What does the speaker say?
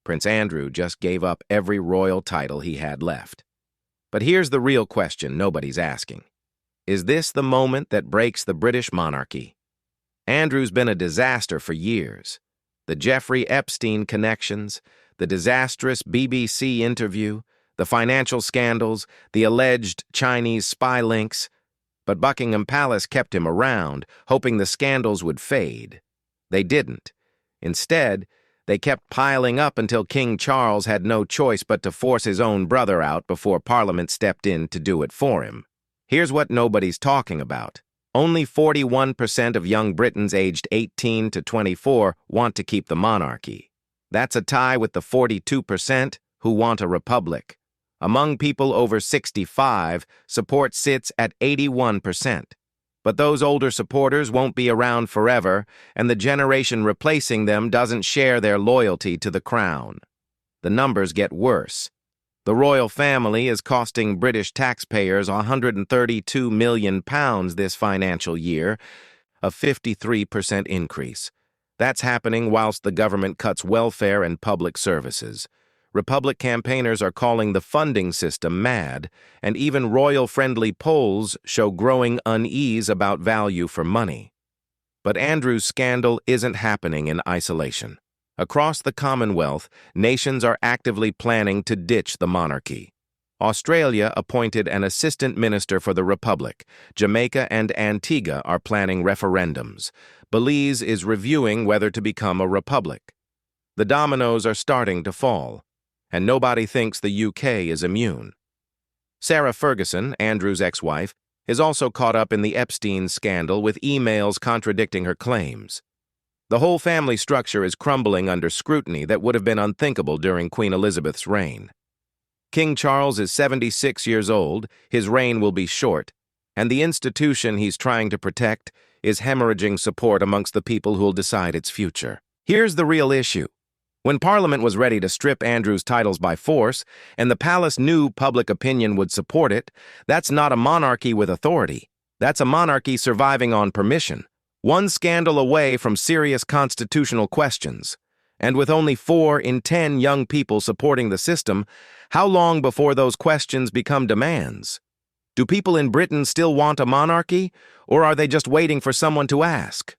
Prince Andrew just gave up every royal title he had left. But here's the real question nobody's asking. Is this the moment that breaks the British monarchy? Andrew's been a disaster for years. The Jeffrey Epstein connections, the disastrous BBC interview, the financial scandals, the alleged Chinese spy links. But Buckingham Palace kept him around, hoping the scandals would fade. They didn't. Instead, they kept piling up until King Charles had no choice but to force his own brother out before Parliament stepped in to do it for him. Here's what nobody's talking about. Only 41% of young Britons aged 18 to 24 want to keep the monarchy. That's a tie with the 42% who want a republic. Among people over 65, support sits at 81%. But those older supporters won't be around forever, and the generation replacing them doesn't share their loyalty to the crown. The numbers get worse. The royal family is costing British taxpayers £132 million this financial year, a 53% increase. That's happening whilst the government cuts welfare and public services. Republic campaigners are calling the funding system mad, and even royal-friendly polls show growing unease about value for money. But Andrew's scandal isn't happening in isolation. Across the Commonwealth, nations are actively planning to ditch the monarchy. Australia appointed an assistant minister for the Republic. Jamaica and Antigua are planning referendums. Belize is reviewing whether to become a republic. The dominoes are starting to fall, and nobody thinks the UK is immune. Sarah Ferguson, Andrew's ex-wife, is also caught up in the Epstein scandal with emails contradicting her claims. The whole family structure is crumbling under scrutiny that would have been unthinkable during Queen Elizabeth's reign. King Charles is 76 years old, his reign will be short, and the institution he's trying to protect is hemorrhaging support amongst the people who'll decide its future. Here's the real issue. When Parliament was ready to strip Andrew's titles by force, and the palace knew public opinion would support it, that's not a monarchy with authority. That's a monarchy surviving on permission. One scandal away from serious constitutional questions. And with only 4 in 10 young people supporting the system, how long before those questions become demands? Do people in Britain still want a monarchy, or are they just waiting for someone to ask?